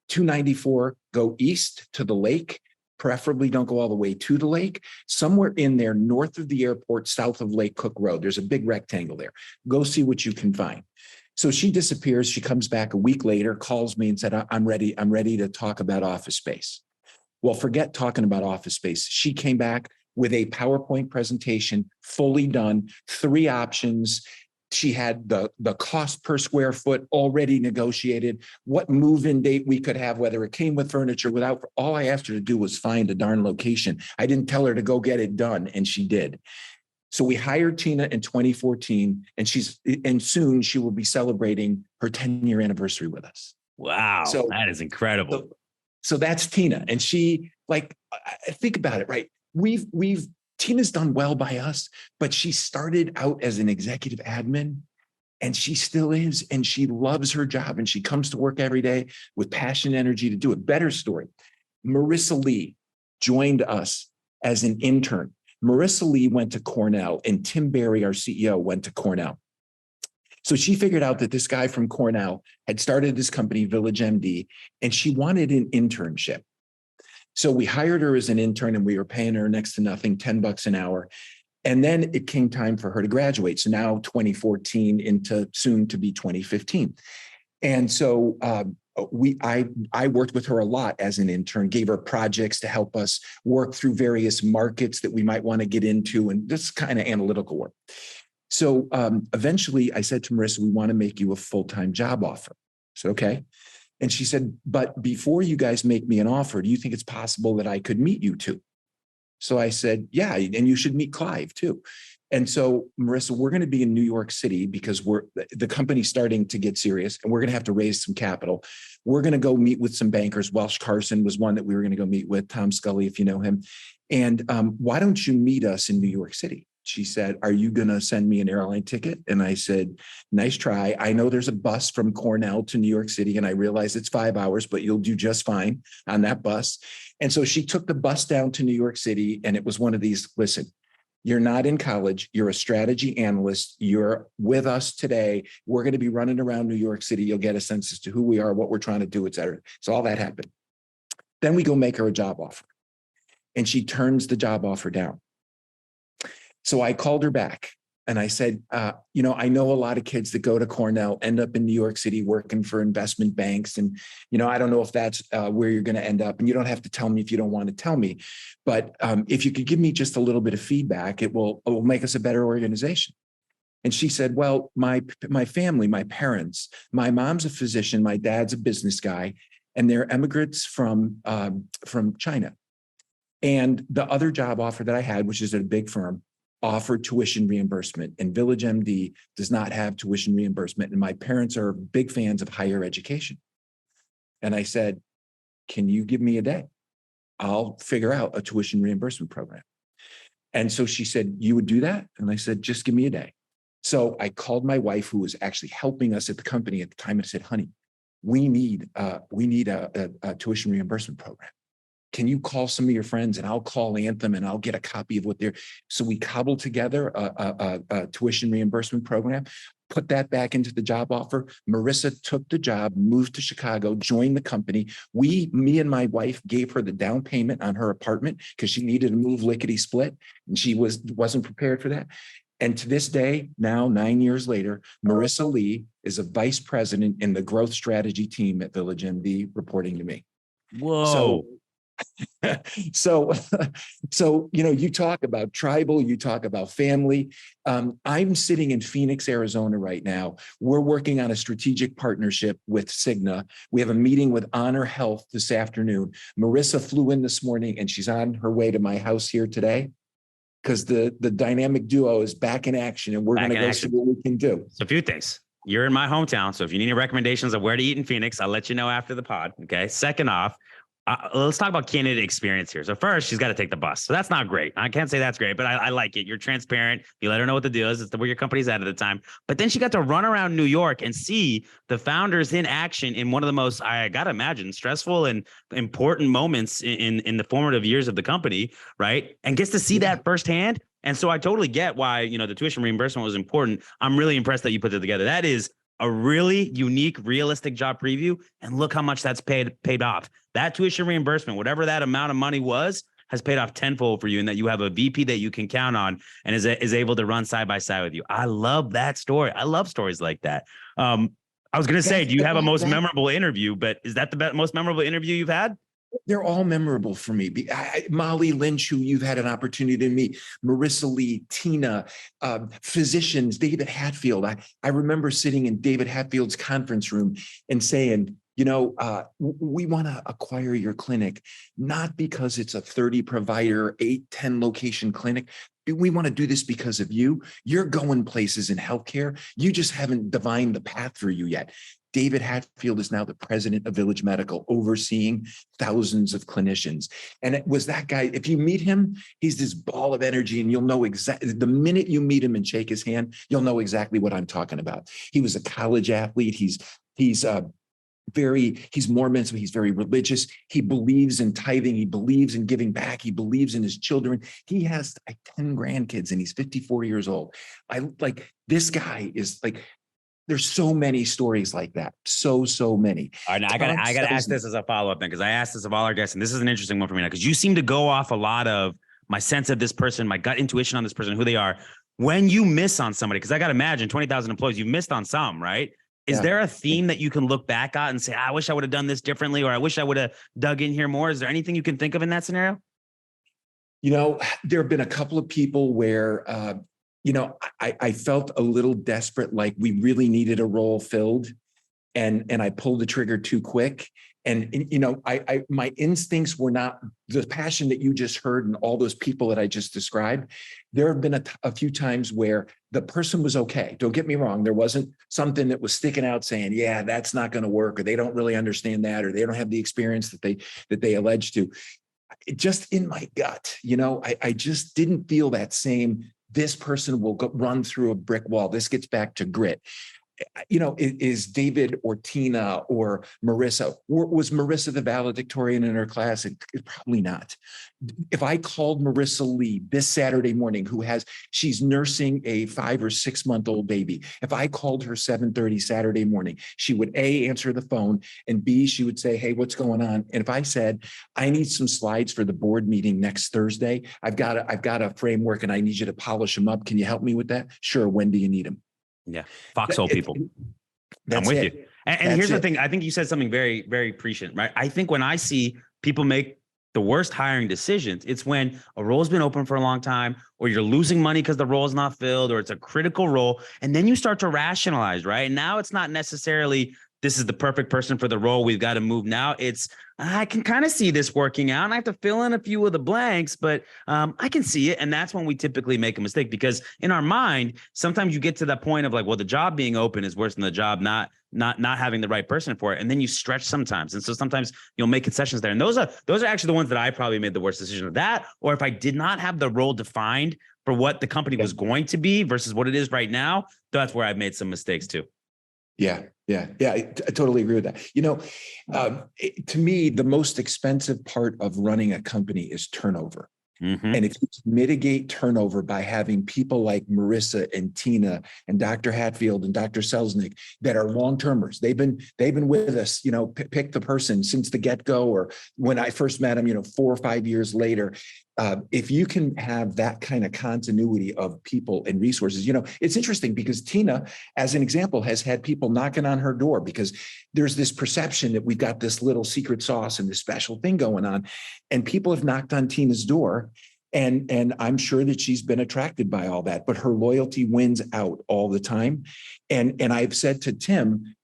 294, go east to the lake. Preferably don't go all the way to the lake. Somewhere in there, north of the airport, south of Lake Cook Road, there's a big rectangle there. Go see what you can find. So she disappears. She comes back a week later, calls me and said, I'm ready. I'm ready to talk about office space. Well, forget talking about office space. She came back with a PowerPoint presentation, fully done, 3 options. She had the cost per square foot already negotiated, what move-in date we could have, whether it came with furniture, without. All I asked her to do was find a darn location. I didn't tell her to go get it done, and she did. So we hired Tina in 2014, and soon she will be celebrating her 10-year anniversary with us.
Wow, so that is incredible.
So that's Tina, and she, like, think about it, right? Tina's done well by us, but she started out as an executive admin, and she still is, and she loves her job, and she comes to work every day with passion and energy to do it. Better story. Marissa Lee joined us as an intern. Marissa Lee went to Cornell, and Tim Berry, our CEO, went to Cornell. So she figured out that this guy from Cornell had started this company, VillageMD, and she wanted an internship. So we hired her as an intern, and we were paying her next to nothing, $10 an hour. And then it came time for her to graduate. So now 2014 into soon to be 2015. And so I worked with her a lot as an intern, gave her projects to help us work through various markets that we might want to get into, and this kind of analytical work. So eventually I said to Marissa, we want to make you a full-time job offer. So, okay. And she said, but before you guys make me an offer, do you think it's possible that I could meet you two? So I said, yeah, and you should meet Clive too. And so, Marissa, we're going to be in New York City because the company's starting to get serious, and we're going to have to raise some capital. We're going to go meet with some bankers. Welsh Carson was one that we were going to go meet with, Tom Scully, if you know him. And why don't you meet us in New York City? She said, are you going to send me an airline ticket? And I said, nice try. I know there's a bus from Cornell to New York City, and I realize it's 5 hours, but you'll do just fine on that bus. And so she took the bus down to New York City, and it was one of these, listen, you're not in college. You're a strategy analyst. You're with us today. We're going to be running around New York City. You'll get a sense as to who we are, what we're trying to do, et cetera. So all that happened. Then we go make her a job offer, and she turns the job offer down. So I called her back and I said, I know a lot of kids that go to Cornell end up in New York City working for investment banks. And, I don't know if that's where you're going to end up. And you don't have to tell me if you don't want to tell me. But if you could give me just a little bit of feedback, it will make us a better organization. And she said, well, my family, my parents, my mom's a physician, my dad's a business guy, and they're immigrants from China. And the other job offer that I had, which is at a big firm, offered tuition reimbursement, and VillageMD does not have tuition reimbursement. And my parents are big fans of higher education. And I said, can you give me a day? I'll figure out a tuition reimbursement program. And so she said, you would do that? And I said, just give me a day. So I called my wife, who was actually helping us at the company at the time, and I said, honey, we need a tuition reimbursement program. Can you call some of your friends, and I'll call Anthem, and I'll get a copy of what they're. So we cobbled together a tuition reimbursement program, put that back into the job offer. Marissa took the job, moved to Chicago, joined the company. Me and my wife gave her the down payment on her apartment because she needed to move lickety split, and she wasn't prepared for that. And to this day, now 9 years later, Marissa Lee is a vice president in the growth strategy team at VillageMD, reporting to me.
Whoa.
So, you talk about tribal, you talk about family. I'm sitting in Phoenix, Arizona right now. We're working on a strategic partnership with Cigna. We have a meeting with Honor Health this afternoon. Marissa flew in this morning, and she's on her way to my house here today because the dynamic duo is back in action, and we're going to go see what we can do.
So a few things. You're in my hometown, so if you need any recommendations of where to eat in Phoenix, I'll let you know after the pod. Okay. Second off, let's talk about candidate experience here. So first, she's got to take the bus. So that's not great. I can't say that's great, but I like it. You're transparent. You let her know what the deal is. It's where your company's at the time. But then she got to run around New York and see the founders in action in one of the most, I got to imagine, stressful and important moments in the formative years of the company, right? And gets to see that firsthand. And so I totally get why, the tuition reimbursement was important. I'm really impressed that you put it together. That is a really unique, realistic job preview, and look how much that's paid off. That tuition reimbursement, whatever that amount of money was, has paid off tenfold for you, and that you have a VP that you can count on and is able to run side by side with you. I love that story. I love stories like that. I was going to say, do you have a most memorable interview? But is that the most memorable interview you've had?
They're all memorable for me. Molly Lynch, who you've had an opportunity to meet, Marissa Lee, Tina, physicians, David Hatfield. I remember sitting in David Hatfield's conference room and saying, we want to acquire your clinic, not because it's a 30 provider, 8-10 location clinic. We want to do this because of you. You're going places in healthcare. You just haven't divined the path for you yet. David Hatfield is now the president of Village Medical, overseeing thousands of clinicians. And it was that guy. If you meet him, he's this ball of energy, and you'll know exactly the minute you meet him and shake his hand, you'll know exactly what I'm talking about. He was a college athlete. He's Mormon, so he's very religious. He believes in tithing. He believes in giving back. He believes in his children. He has 10 grandkids, and he's 54 years old. This guy is like, there's so many stories like that. So many.
All right, I gotta ask this as a follow-up then, because I asked this of all our guests, and this is an interesting one for me now, because you seem to go off a lot of my sense of this person, my gut intuition on this person, who they are. When you miss on somebody, because I got to imagine 20,000 employees, you've missed on some, right? Is there a theme that you can look back at and say, I wish I would have done this differently, or I wish I would have dug in here more? Is there anything you can think of in that scenario?
There have been a couple of people where, I felt a little desperate, like we really needed a role filled, and I pulled the trigger too quick. And my instincts were not the passion that you just heard, and all those people that I just described. There have been a few times where the person was okay. Don't get me wrong. There wasn't something that was sticking out saying, yeah, that's not going to work, or they don't really understand that, or they don't have the experience that they allege to. Just in my gut, I just didn't feel that same, this person will run through a brick wall. This gets back to grit. Is David or Tina or Marissa, was Marissa the valedictorian in her class? Probably not. If I called Marissa Lee this Saturday morning, she's nursing a 5 or 6 month old baby. If I called her 7:30 Saturday morning, she would A, answer the phone, and B, she would say, hey, what's going on? And if I said, I need some slides for the board meeting next Thursday, I've got a framework and I need you to polish them up. Can you help me with that? Sure. When do you need them?
Yeah. Foxhole people. I'm with you. And here's the thing. I think you said something very, very prescient, right? I think when I see people make the worst hiring decisions, it's when a role's been open for a long time, or you're losing money because the role's not filled, or it's a critical role. And then you start to rationalize, right? And now it's not necessarily, this is the perfect person for the role, we've got to move now. It's, I can kind of see this working out, and I have to fill in a few of the blanks, but I can see it. And that's when we typically make a mistake, because in our mind, sometimes you get to that point of like, well, the job being open is worse than the job not having the right person for it. And then you stretch sometimes. And so sometimes you'll make concessions there. And those are actually the ones that I probably made the worst decision of that. Or if I did not have the role defined for what the company was going to be versus what it is right now, that's where I've made some mistakes too.
Yeah. I totally agree with that. To me, the most expensive part of running a company is turnover. Mm-hmm. And if you mitigate turnover by having people like Marissa and Tina and Dr. Hatfield and Dr. Selznick that are long-termers, they've been with us, pick the person since the get-go, or when I first met them, 4 or 5 years later. If you can have that kind of continuity of people and resources, it's interesting because Tina, as an example, has had people knocking on her door because there's this perception that we've got this little secret sauce and this special thing going on. And people have knocked on Tina's door, and I'm sure that she's been attracted by all that, but her loyalty wins out all the time. And I've said to Tim,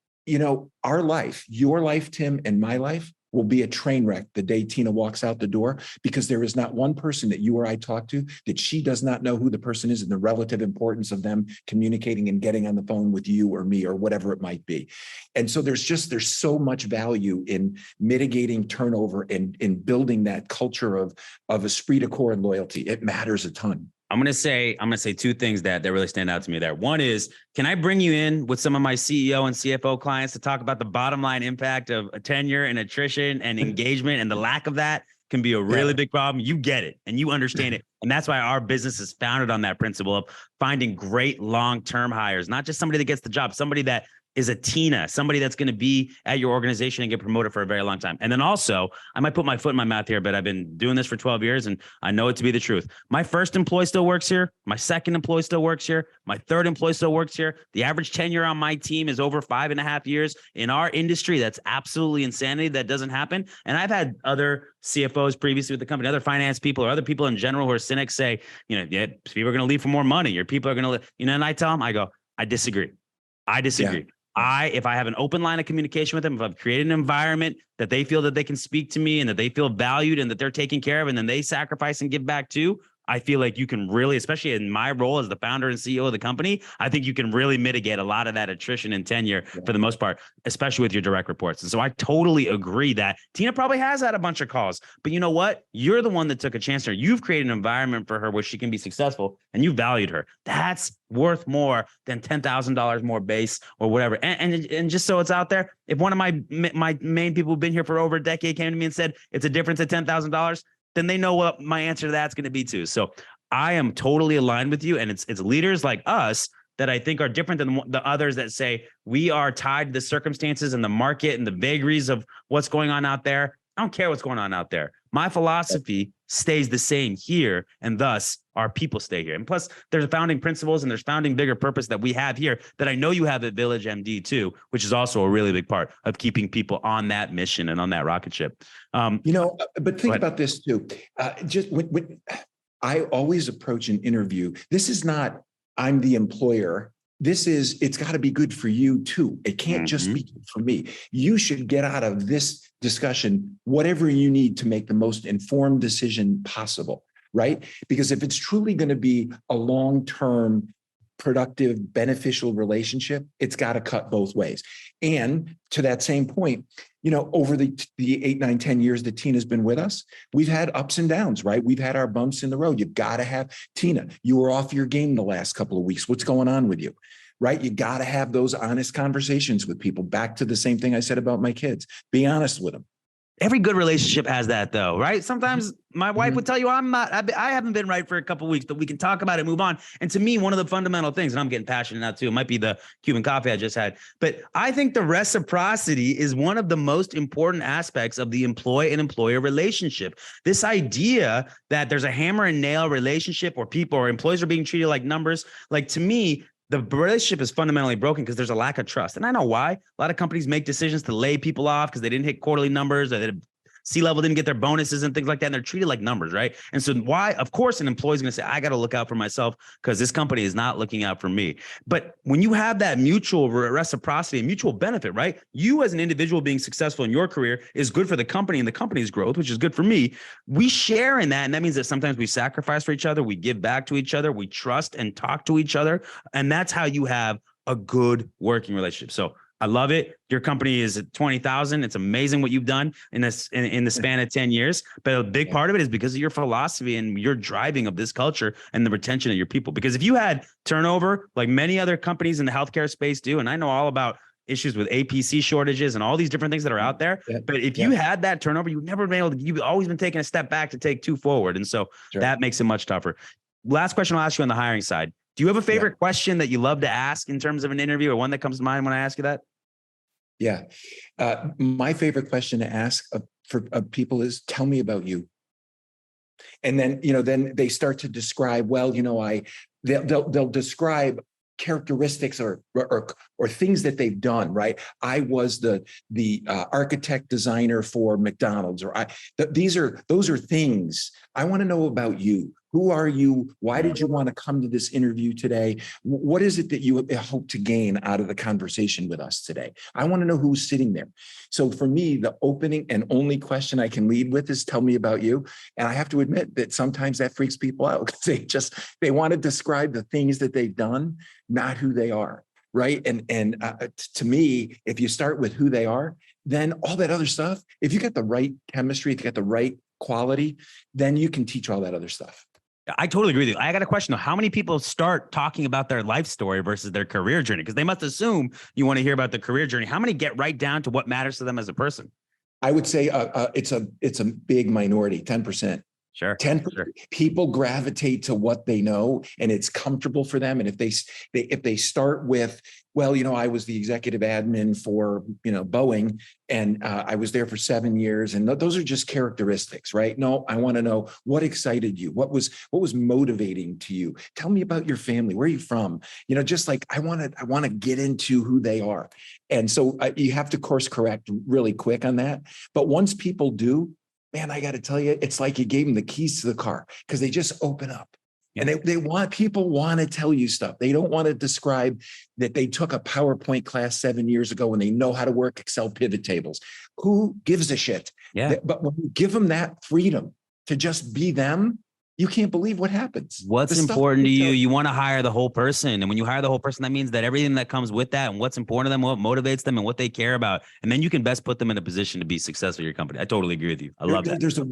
our life, your life, Tim, and my life will be a train wreck the day Tina walks out the door, because there is not one person that you or I talk to that she does not know who the person is and the relative importance of them communicating and getting on the phone with you or me or whatever it might be. And so there's so much value in mitigating turnover and in building that culture of esprit de corps and loyalty. It matters a ton.
I'm gonna say 2 things that really stand out to me there. One is, can I bring you in with some of my CEO and CFO clients to talk about the bottom line impact of tenure and attrition and engagement, and the lack of that can be a really big problem. You get it and you understand it. And that's why our business is founded on that principle of finding great long-term hires, not just somebody that gets the job, somebody that is a Tina, somebody that's going to be at your organization and get promoted for a very long time. And then also, I might put my foot in my mouth here, but I've been doing this for 12 years and I know it to be the truth. My first employee still works here. My second employee still works here. My third employee still works here. The average tenure on my team is over 5.5 years. In our industry, that's absolutely insanity. That doesn't happen. And I've had other CFOs previously with the company, other finance people or other people in general who are cynics say, yeah, people are going to leave for more money or people are going to, and I tell them, I go, I disagree. Yeah. If I have an open line of communication with them, if I've created an environment that they feel that they can speak to me and that they feel valued and that they're taken care of and then they sacrifice and give back too, I feel like you can really, especially in my role as the founder and CEO of the company, I think you can really mitigate a lot of that attrition and tenure for the most part, especially with your direct reports. And so I totally agree that Tina probably has had a bunch of calls, but you know what? You're the one that took a chance on her. You've created an environment for her where she can be successful and you valued her. That's worth more than $10,000 more base or whatever. And just so it's out there, if one of my main people who've been here for over a decade came to me and said, it's a difference of $10,000, then they know what my answer to that's going to be too. So I am totally aligned with you. And it's leaders like us that I think are different than the others that say we are tied to the circumstances and the market and the vagaries of what's going on out there. I don't care what's going on out there. My philosophy stays the same here, and thus our people stay here. And plus, there's founding principles and there's founding bigger purpose that we have here that I know you have at VillageMD too, which is also a really big part of keeping people on that mission and on that rocket ship.
But think about this too. Just when I always approach an interview, this is not, I'm the employer. It's got to be good for you too. It can't just be good for me. You should get out of this discussion whatever you need to make the most informed decision possible, right? Because if it's truly going to be a long-term, productive, beneficial relationship, it's got to cut both ways. And to that same point, over the 8, 9, 10 years that Tina's been with us, we've had ups and downs, right? We've had our bumps in the road. You've got to have, Tina, you were off your game the last couple of weeks. What's going on with you, right? You got to have those honest conversations with people. Back to the same thing I said about my kids. Be honest with them.
Every good relationship has that though, right? Sometimes my wife would tell you, I haven't been right for a couple of weeks, but we can talk about it, move on. And to me, one of the fundamental things, and I'm getting passionate now too, it might be the Cuban coffee I just had, but I think the reciprocity is one of the most important aspects of the employee and employer relationship. This idea that there's a hammer and nail relationship or people or employees are being treated like numbers, like to me, the relationship is fundamentally broken because there's a lack of trust. And I know why. A lot of companies make decisions to lay people off because they didn't hit quarterly numbers or they C-level didn't get their bonuses and things like that. And they're treated like numbers, right? And so why, of course, an employee is going to say, I got to look out for myself because this company is not looking out for me. But when you have that mutual reciprocity and mutual benefit, right? You as an individual being successful in your career is good for the company and the company's growth, which is good for me. We share in that. And that means that sometimes we sacrifice for each other. We give back to each other. We trust and talk to each other. And that's how you have a good working relationship. So I love it. Your company is at 20,000. It's amazing what you've done in this in the span of 10 years. But a big part of it is because of your philosophy and your driving of this culture and the retention of your people. Because if you had turnover, like many other companies in the healthcare space do, and I know all about issues with APC shortages and all these different things that are out there. But if you had that turnover, you've never been able to, you've always been taking a step back to take 2 forward. And so that makes it much tougher. Last question I'll ask you on the hiring side. Do you have a favorite question that you love to ask in terms of an interview or one that comes to mind when I ask you that?
Yeah. My favorite question to ask for people is, tell me about you. And then, then they start to describe, they'll describe characteristics or things that they've done, right? I was the architect designer for McDonald's, or those are things I want to know about you. Who are you? Why did you want to come to this interview today? What is it that you hope to gain out of the conversation with us today? I want to know who's sitting there. So for me, the opening and only question I can lead with is, tell me about you. And I have to admit that sometimes that freaks people out because they want to describe the things that they've done, not who they are. Right. And to me, if you start with who they are, then all that other stuff, if you get the right chemistry, if you get the right quality, then you can teach all that other stuff.
I totally agree with you. I got a question though. How many people start talking about their life story versus their career journey? Because they must assume you want to hear about the career journey. How many get right down to what matters to them as a person?
I would say it's a big minority, 10%.
Sure.
10
Sure.
people gravitate to what they know and it's comfortable for them. And if they start with, well, I was the executive admin for, Boeing, and I was there for 7 years, and those are just characteristics, right? No, I want to know what excited you, what was motivating to you. Tell me about your family. Where are you from? Just like I want to get into who they are. And so you have to course correct really quick on that. But once people do, man, I got to tell you, it's like you gave them the keys to the car, because they just open up. And people want to tell you stuff. They don't want to describe that they took a PowerPoint class 7 years ago and they know how to work Excel pivot tables. Who gives a shit?
Yeah.
But when you give them that freedom to just be them, you can't believe what happens.
What's important to you? You want to hire the whole person. And when you hire the whole person, that means that everything that comes with that and what's important to them, what motivates them and what they care about. And then you can best put them in a position to be successful in your company. I totally agree with you. I love that.
There's a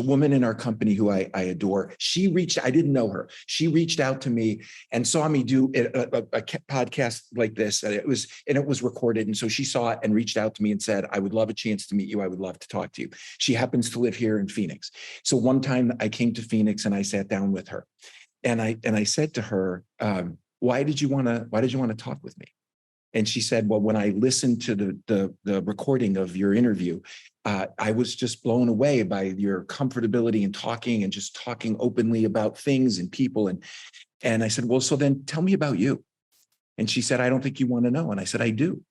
woman in our company who I adore. I didn't know her. She reached out to me and saw me do a podcast like this. And it was recorded. And so she saw it and reached out to me and said, I would love a chance to meet you. I would love to talk to you. She happens to live here in Phoenix. So one time I came to Phoenix and I sat down with her, and I said to her, why did you want to talk with me? And she said, well, when I listened to the recording of your interview, I was just blown away by your comfortability in talking and just talking openly about things and people. And I said, well, so then tell me about you. And she said, I don't think you want to know. And I said, I do.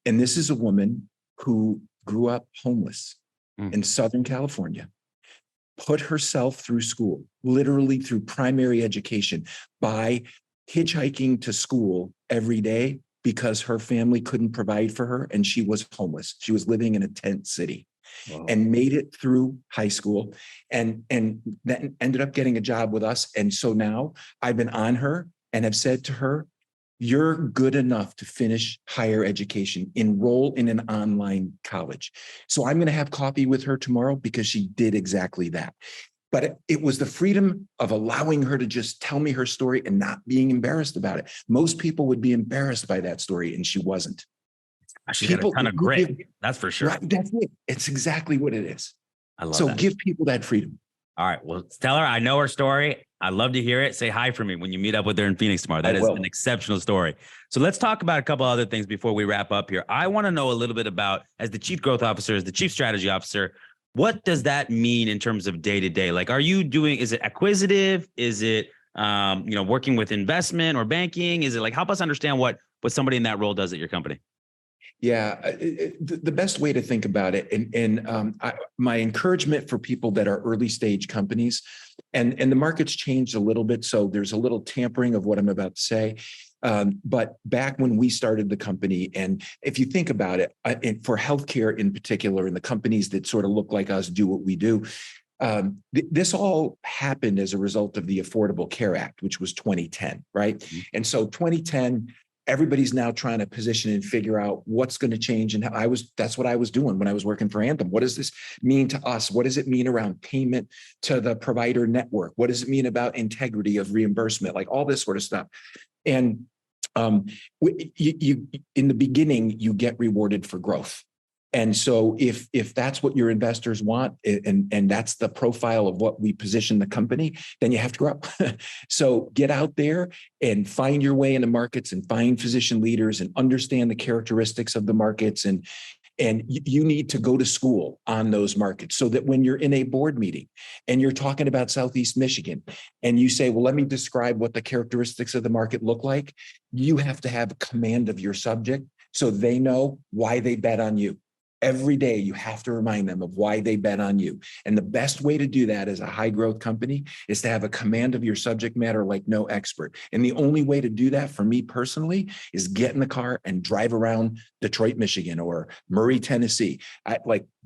And this is a woman who grew up homeless in Southern California, put herself through school, literally through primary education, by hitchhiking to school every day because her family couldn't provide for her and she was homeless. She was living in a tent city. Wow. And made it through high school and then ended up getting a job with us. And so now I've been on her and have said to her, you're good enough to finish higher education, enroll in an online college. So I'm going to have coffee with her tomorrow because she did exactly that. But it was the freedom of allowing her to just tell me her story and not being embarrassed about it. Most people would be embarrassed by that story, and she wasn't.
She got a ton of grit. That's for sure.
Right, that's it. It's exactly what it is.
I love
so
that.
Give people that freedom.
All right. Well, tell her I know her story. I'd love to hear it. Say hi for me when you meet up with her in Phoenix tomorrow. That is an exceptional story. So let's talk about a couple other things before we wrap up here. I want to know a little bit about, as the chief growth officer, as the chief strategy officer, what does that mean in terms of day to day? Like, is it acquisitive? Is it, working with investment or banking? Is it like, help us understand what somebody in that role does at your company?
Yeah, the best way to think about it, and my encouragement for people that are early stage companies, and the market's changed a little bit, so there's a little tampering of what I'm about to say. But back when we started the company, and if you think about it, for healthcare in particular, and the companies that sort of look like us do what we do, this all happened as a result of the Affordable Care Act, which was 2010, right? Mm-hmm. And so 2010. Everybody's now trying to position and figure out what's going to change. And that's what I was doing when I was working for Anthem. What does this mean to us? What does it mean around payment to the provider network? What does it mean about integrity of reimbursement? Like all this sort of stuff. And you in the beginning, you get rewarded for growth. And so if that's what your investors want, and that's the profile of what we position the company, then you have to grow. So get out there and find your way in the markets and find physician leaders and understand the characteristics of the markets. And you need to go to school on those markets so that when you're in a board meeting and you're talking about Southeast Michigan and you say, well, let me describe what the characteristics of the market look like, you have to have command of your subject so they know why they bet on you. Every day, you have to remind them of why they bet on you. And the best way to do that as a high growth company is to have a command of your subject matter like no expert. And the only way to do that for me personally is get in the car and drive around Detroit, Michigan, or Murray, Tennessee.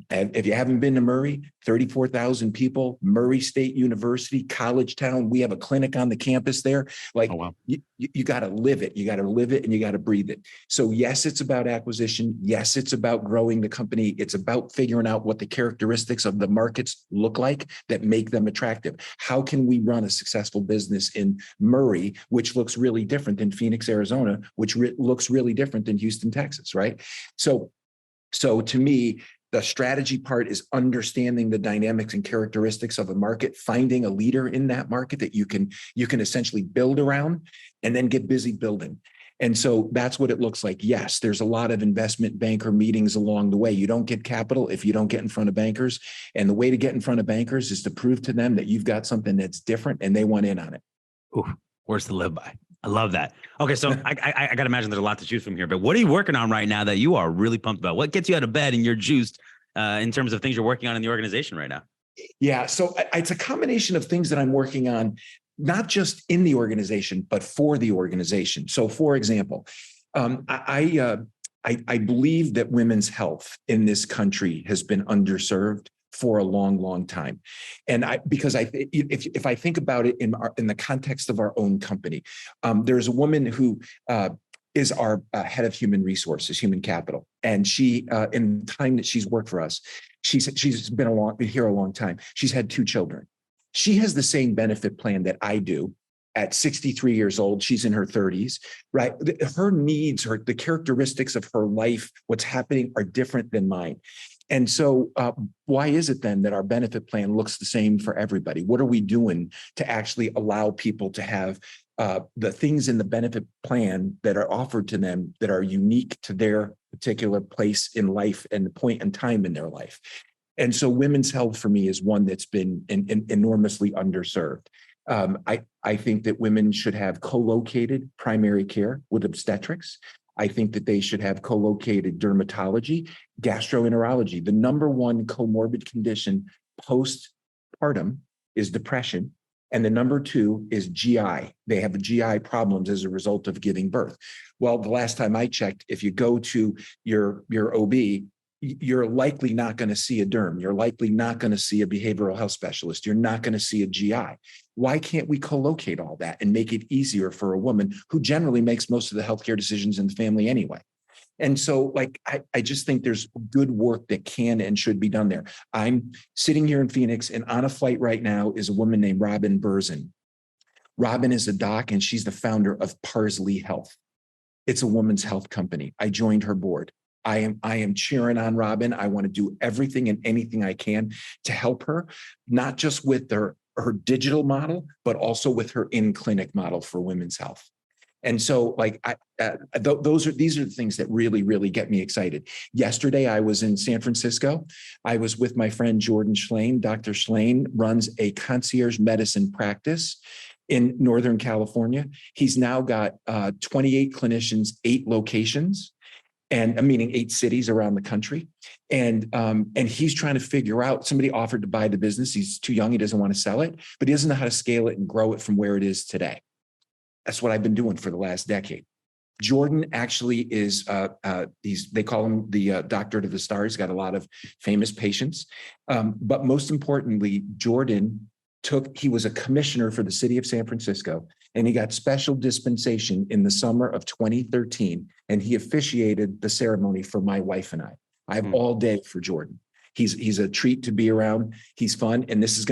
If you haven't been to Murray, 34,000 people, Murray State University, college town. We have a clinic on the campus there. Like, oh, wow. You got to live it. You got to live it and you got to breathe it. So yes, it's about acquisition. Yes, it's about growing the company. It's about figuring out what the characteristics of the markets look like that make them attractive. How can we run a successful business in Murray, which looks really different than Phoenix, Arizona, which looks really different than Houston, Texas, right? So to me, The strategy part is understanding the dynamics and characteristics of a market, finding a leader in that market that you can essentially build around, and then get busy building. And so that's what it looks like. Yes, there's a lot of investment banker meetings along the way. You don't get capital if you don't get in front of bankers. And the way to get in front of bankers is to prove to them that you've got something that's different and they want in on it.
Ooh, words to live by. I love that. Okay, so I got to imagine there's a lot to choose from here, but what are you working on right now that you are really pumped about? What gets you out of bed and you're juiced in terms of things you're working on in the organization right now?
Yeah, so it's a combination of things that I'm working on, not just in the organization, but for the organization. So, for example, I believe that women's health in this country has been underserved for a long, long time. And if I think about it in the context of our own company, there's a woman who is our head of human resources, human capital. And she, in the time that she's worked for us, she's been here a long time. She's had 2 children. She has the same benefit plan that I do. At 63 years old, she's in her 30s, right? Her needs, the characteristics of her life, what's happening are different than mine. And so why is it then that our benefit plan looks the same for everybody? What are we doing to actually allow people to have the things in the benefit plan that are offered to them that are unique to their particular place in life and the point in time in their life? And so women's health for me is one that's been enormously underserved. I think that women should have co-located primary care with obstetrics. I think that they should have co-located dermatology, gastroenterology. The number one comorbid condition postpartum is depression. And the number 2 is GI. They have GI problems as a result of giving birth. Well, the last time I checked, if you go to your OB, you're likely not going to see a derm. You're likely not going to see a behavioral health specialist. You're not going to see a GI. Why can't we co-locate all that and make it easier for a woman who generally makes most of the healthcare decisions in the family anyway? And so, I just think there's good work that can and should be done there. I'm sitting here in Phoenix, and on a flight right now is a woman named Robin Burzin. Robin is a doc, and she's the founder of Parsley Health. It's a women's health company. I joined her board. I am cheering on Robin. I want to do everything and anything I can to help her, not just with her digital model, but also with her in-clinic model for women's health. And so these are the things that really, really get me excited. Yesterday, I was in San Francisco. I was with my friend Jordan Schlane. Dr. Schlane runs a concierge medicine practice in Northern California. He's now got 28 clinicians, 8 locations, and meaning 8 cities around the country. And he's trying to figure out, somebody offered to buy the business. He's too young. He doesn't want to sell it, but he doesn't know how to scale it and grow it from where it is today. That's what I've been doing for the last decade. Jordan actually is, they call him the doctor to the stars. He's got a lot of famous patients. But most importantly, Jordan he was a commissioner for the city of San Francisco, and he got special dispensation in the summer of 2013. And he officiated the ceremony for my wife and I. I have all day for Jordan. He's a treat to be around. He's fun. And this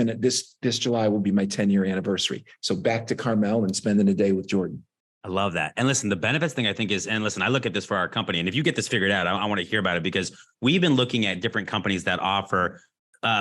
July will be my 10-year anniversary. So back to Carmel and spending a day with Jordan.
I love that. And listen, the benefits thing I think is, and listen, I look at this for our company, and if you get this figured out, I want to hear about it, because we've been looking at different companies that offer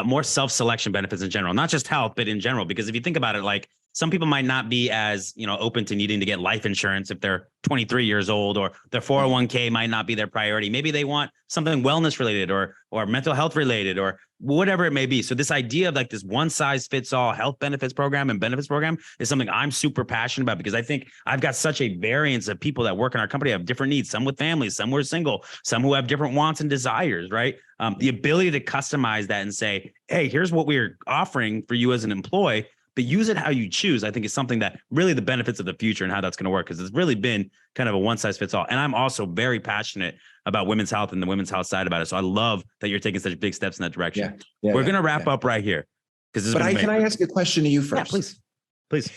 more self-selection benefits in general, not just health, but in general, because if you think about it, like some people might not be as, open to needing to get life insurance if they're 23 years old, or their 401k might not be their priority. Maybe they want something wellness related or mental health related or whatever it may be. So this idea of like this one size fits all health benefits program and benefits program is something I'm super passionate about, because I think I've got such a variance of people that work in our company, have different needs, some with families, some who are single, some who have different wants and desires, right? The ability to customize that and say, hey, here's what we're offering for you as an employee, but use it how you choose, I think is something that really the benefits of the future and how that's going to work, because it's really been kind of a one size fits all. And I'm also very passionate about women's health and the women's health side about it. So I love that you're taking such big steps in that direction. We're going to wrap up right here.
But can I ask a question to you first?
Yeah, please.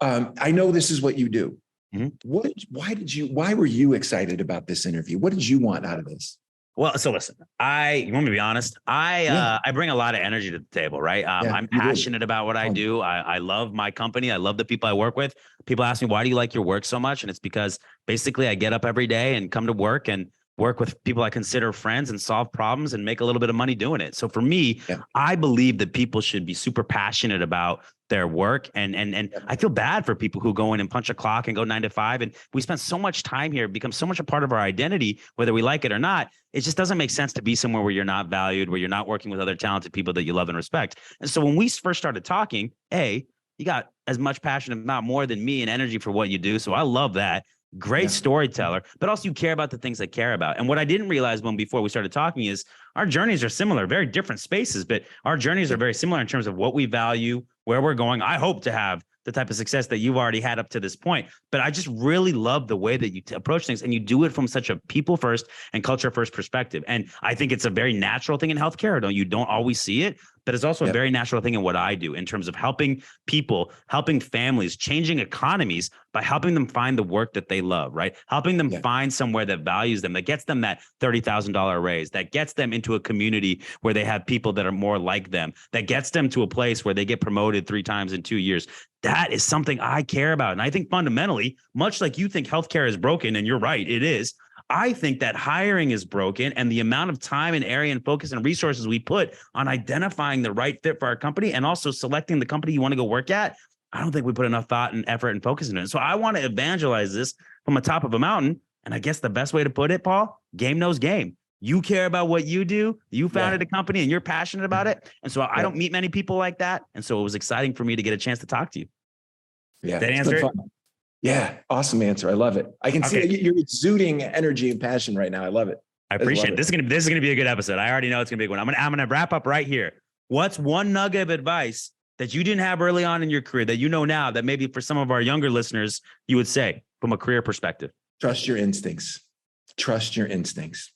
I know this is what you do.
Mm-hmm.
Why were you excited about this interview? What did you want out of this?
Well, so listen, you want me to be honest? I bring a lot of energy to the table, right? I'm passionate about what I do. I love my company. I love the people I work with. People ask me, why do you like your work so much? And it's because basically I get up every day and come to work, and work with people I consider friends and solve problems and make a little bit of money doing it. So for me, I believe that people should be super passionate about their work. And I feel bad for people who go in and punch a clock and go 9 to 5. And we spend so much time here, it becomes so much a part of our identity, whether we like it or not. It just doesn't make sense to be somewhere where you're not valued, where you're not working with other talented people that you love and respect. And so when we first started talking, you got as much passion, if not more than me, and energy for what you do. So I love that. Great storyteller, but also you care about the things I care about. And what I didn't realize before we started talking is our journeys are similar, very different spaces, but our journeys are very similar in terms of what we value, where we're going. I hope to have the type of success that you've already had up to this point, but I just really love the way that you approach things, and you do it from such a people first and culture first perspective. And I think it's a very natural thing in healthcare. You don't always see it, but it's also a very natural thing in what I do in terms of helping people, helping families, changing economies by helping them find the work that they love, right? Helping them find somewhere that values them, that gets them that $30,000 raise, that gets them into a community where they have people that are more like them, that gets them to a place where they get promoted 3 times in 2 years. That is something I care about. And I think fundamentally, much like you think healthcare is broken, and you're right, it is, I think that hiring is broken, and the amount of time and area and focus and resources we put on identifying the right fit for our company and also selecting the company you want to go work at, I don't think we put enough thought and effort and focus into it. So I want to evangelize this from the top of a mountain. And I guess the best way to put it, Paul, game knows game. You care about what you do. You founded a company and you're passionate about it. And so I don't meet many people like that. And so it was exciting for me to get a chance to talk to you.
Yeah.
Did that answer it?
Yeah. Awesome answer. I love it. I can see you're exuding energy and passion right now. I love it.
I appreciate it. This is gonna be a good episode. I already know it's gonna be a good one. I'm gonna wrap up right here. What's one nugget of advice that you didn't have early on in your career that you know now that maybe for some of our younger listeners you would say from a career perspective?
Trust your instincts. Trust your instincts.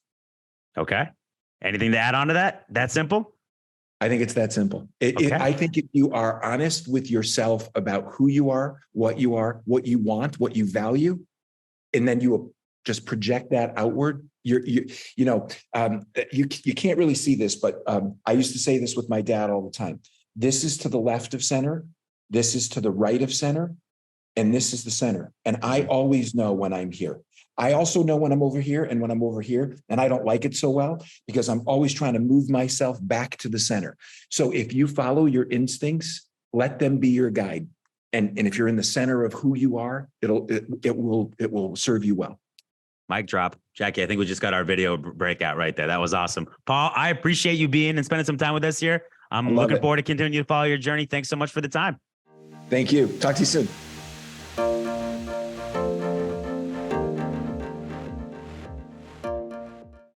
Okay. Anything to add on to that? That simple?
I think it's that simple. I think if you are honest with yourself about who you are, what you want, what you value, and then you just project that outward, you can't really see this, but I used to say this with my dad all the time. This is to the left of center. This is to the right of center. And this is the center. And I always know when I'm here. I also know when I'm over here and when I'm over here, and I don't like it so well because I'm always trying to move myself back to the center. So if you follow your instincts, let them be your guide. And if you're in the center of who you are, it will serve you well.
Mic drop. Jackie, I think we just got our video breakout right there. That was awesome. Paul, I appreciate you being and spending some time with us here. I'm looking forward to continuing to follow your journey. Thanks so much for the time.
Thank you. Talk to you soon.